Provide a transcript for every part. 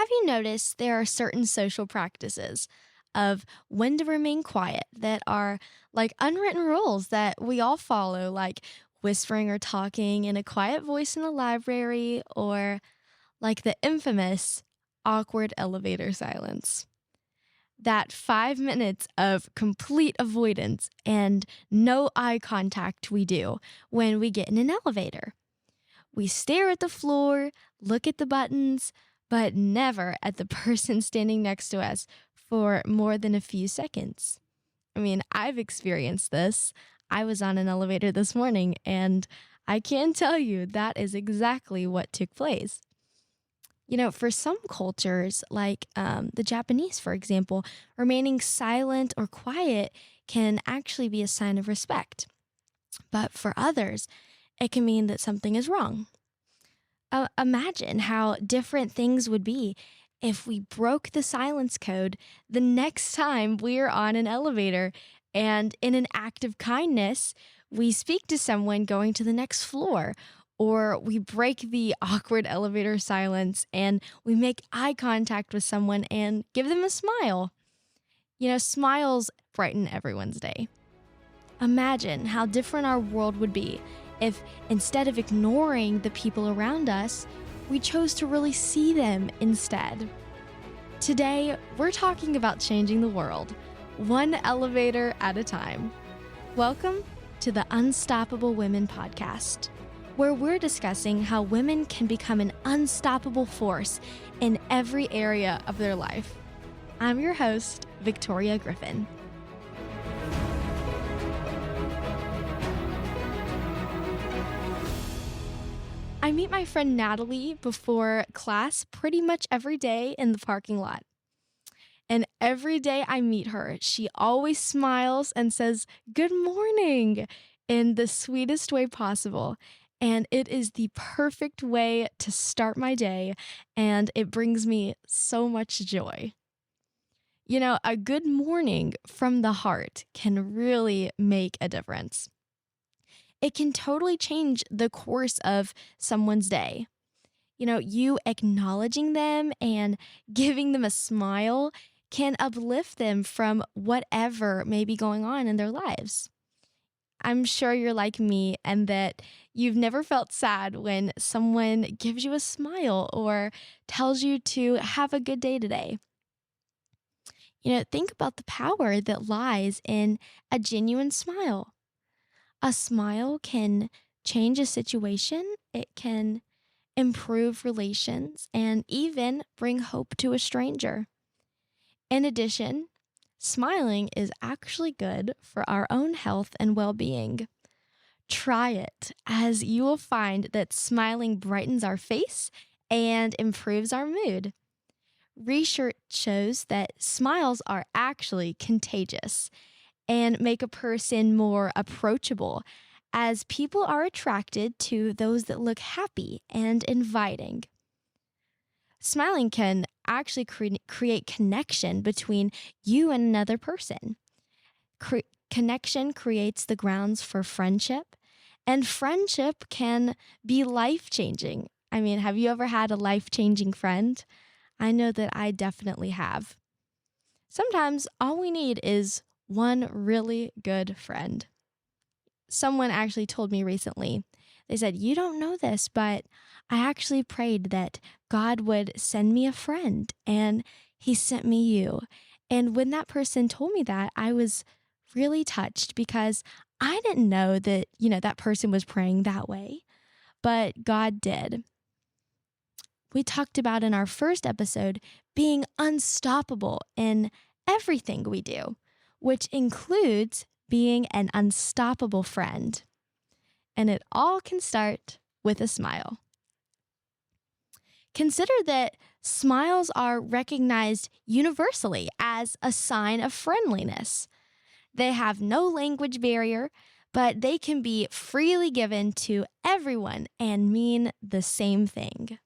Have you noticed there are certain social practices of when to remain quiet that are like unwritten rules that we all follow, like whispering or talking in a quiet voice in the library, or like the infamous awkward elevator silence? That 5 minutes of complete avoidance and no eye contact we do when we get in an elevator. We stare at the floor, look at the buttons, but never at the person standing next to us for more than a few seconds. I mean, I've experienced this. I was on an elevator this morning, and I can tell you that is exactly what took place. For some cultures, like the Japanese, for example, remaining silent or quiet can actually be a sign of respect. But for others, it can mean that something is wrong. Imagine how different things would be if we broke the silence code the next time we're on an elevator and, in an act of kindness, we speak to someone going to the next floor, or we break the awkward elevator silence and we make eye contact with someone and give them a smile. Smiles brighten everyone's day. Imagine how different our world would be if, instead of ignoring the people around us, we chose to really see them instead. Today, we're talking about changing the world, one elevator at a time. Welcome to the Unstoppable Women podcast, where we're discussing how women can become an unstoppable force in every area of their life. I'm your host, Victoria Griffin. I meet my friend Natalie before class pretty much every day in the parking lot. And every day I meet her, she always smiles and says, "Good morning," in the sweetest way possible. And it is the perfect way to start my day, and it brings me so much joy. A good morning from the heart can really make a difference. It can totally change the course of someone's day. You acknowledging them and giving them a smile can uplift them from whatever may be going on in their lives. I'm sure you're like me and that you've never felt sad when someone gives you a smile or tells you to have a good day today. Think about the power that lies in a genuine smile. A smile can change a situation, it can improve relations, and even bring hope to a stranger. In addition, smiling is actually good for our own health and well-being. Try it, as you will find that smiling brightens our face and improves our mood. Research shows that smiles are actually contagious and make a person more approachable, as people are attracted to those that look happy and inviting. Smiling can actually create connection between you and another person. Connection creates the grounds for friendship, and friendship can be life-changing. I mean, have you ever had a life-changing friend? I know that I definitely have. Sometimes all we need is one really good friend. Someone actually told me recently, they said, "You don't know this, but I actually prayed that God would send me a friend, and he sent me you." And when that person told me that, I was really touched because I didn't know that, that person was praying that way, but God did. We talked about in our first episode being unstoppable in everything we do, which includes being an unstoppable friend. And it all can start with a smile. Consider that smiles are recognized universally as a sign of friendliness. They have no language barrier, but they can be freely given to everyone and mean the same thing.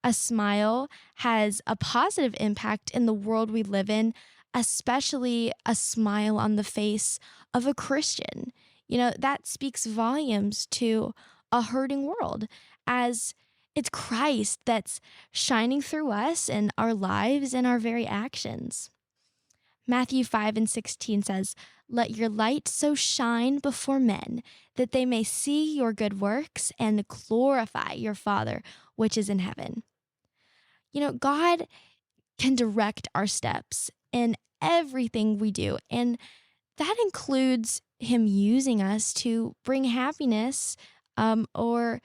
A smile has a positive impact in the world we live in, especially a smile on the face of a Christian. That speaks volumes to a hurting world, as It's Christ that's shining through us and our lives and our very actions. Matthew 5:16 says, "Let your light so shine before men that they may see your good works and glorify your Father which is in heaven." God can direct our steps in everything we do, and that includes Him using us to bring happiness or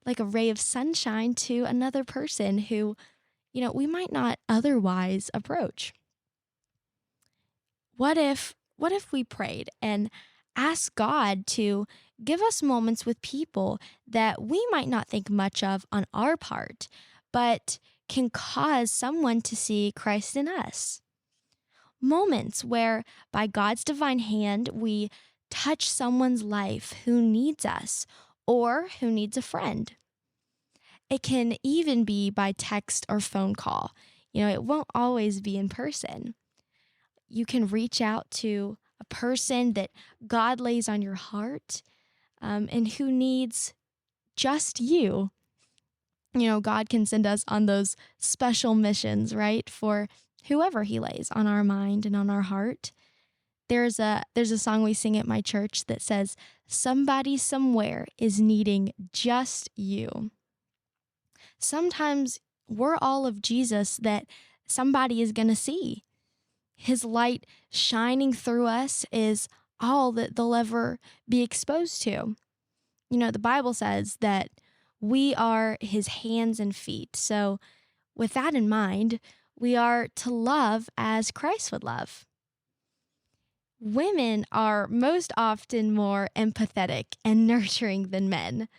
like a ray of sunshine to another person who, we might not otherwise approach. What if we prayed and asked God to give us moments with people that we might not think much of on our part, but can cause someone to see Christ in us? Moments where, by God's divine hand, we touch someone's life who needs us or who needs a friend. It can even be by text or phone call. It won't always be in person. You can reach out to a person that God lays on your heart and who needs just you. God can send us on those special missions, right? For whoever He lays on our mind and on our heart. There's a song we sing at my church that says, "Somebody somewhere is needing just you." Sometimes we're all of Jesus that somebody is going to see. His light shining through us is all that they'll ever be exposed to. The Bible says that we are His hands and feet. So, with that in mind, we are to love as Christ would love. Women are most often more empathetic and nurturing than men.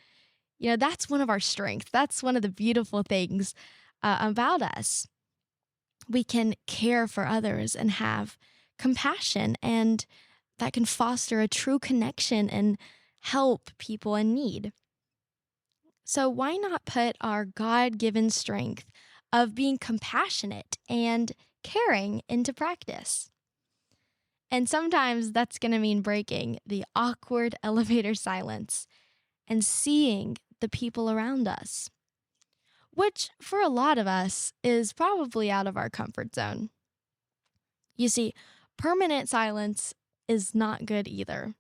That's one of our strengths. That's one of the beautiful things about us. We can care for others and have compassion, and that can foster a true connection and help people in need. So why not put our God-given strength of being compassionate and caring into practice? And sometimes that's going to mean breaking the awkward elevator silence and seeing the people around us, which for a lot of us is probably out of our comfort zone. You see, permanent silence is not good either,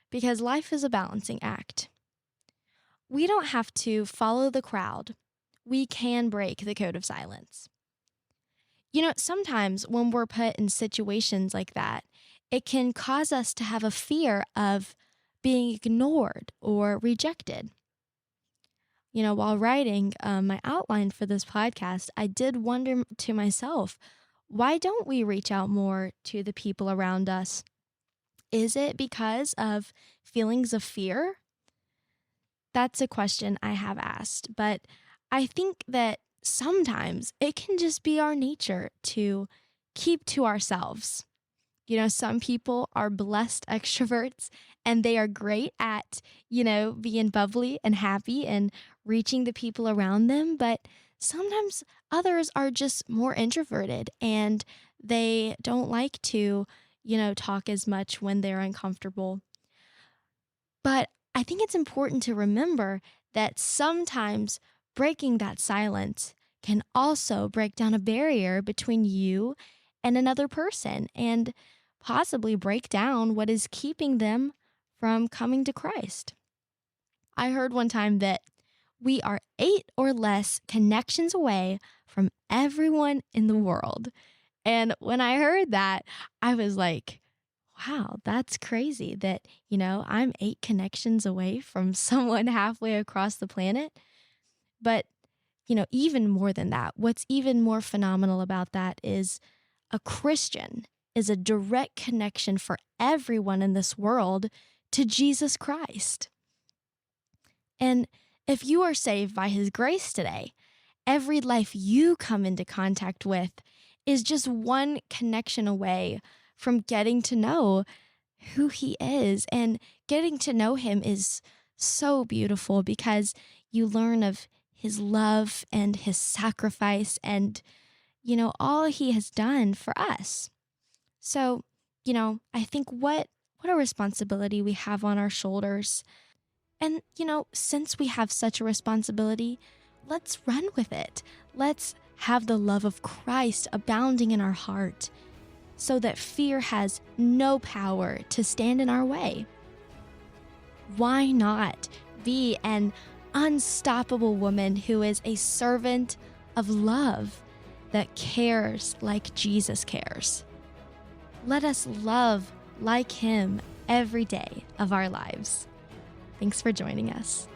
because life is a balancing act. We don't have to follow the crowd. We can break the code of silence. Sometimes when we're put in situations like that, it can cause us to have a fear of being ignored or rejected. While writing my outline for this podcast, I did wonder to myself, why don't we reach out more to the people around us? Is it because of feelings of fear? That's a question I have asked, but I think that sometimes it can just be our nature to keep to ourselves. Some people are blessed extroverts and they are great at, being bubbly and happy and reaching the people around them. But sometimes others are just more introverted and they don't like to, talk as much when they're uncomfortable. But I think it's important to remember that sometimes breaking that silence can also break down a barrier between you and another person and possibly break down what is keeping them from coming to Christ. I heard one time that we are 8 or less connections away from everyone in the world. And when I heard that, I was like, wow, that's crazy that, I'm 8 connections away from someone halfway across the planet. But, even more than that, what's even more phenomenal about that is a Christian is a direct connection for everyone in this world to Jesus Christ. And if you are saved by His grace today, every life you come into contact with is just one connection away from getting to know who He is. And getting to know Him is so beautiful because you learn of His love and His sacrifice and, all He has done for us. So, I think what a responsibility we have on our shoulders. And, since we have such a responsibility, let's run with it. Let's have the love of Christ abounding in our heart so that fear has no power to stand in our way. Why not be an unstoppable woman who is a servant of love that cares like Jesus cares? Let us love like him every day of our lives. Thanks for joining us.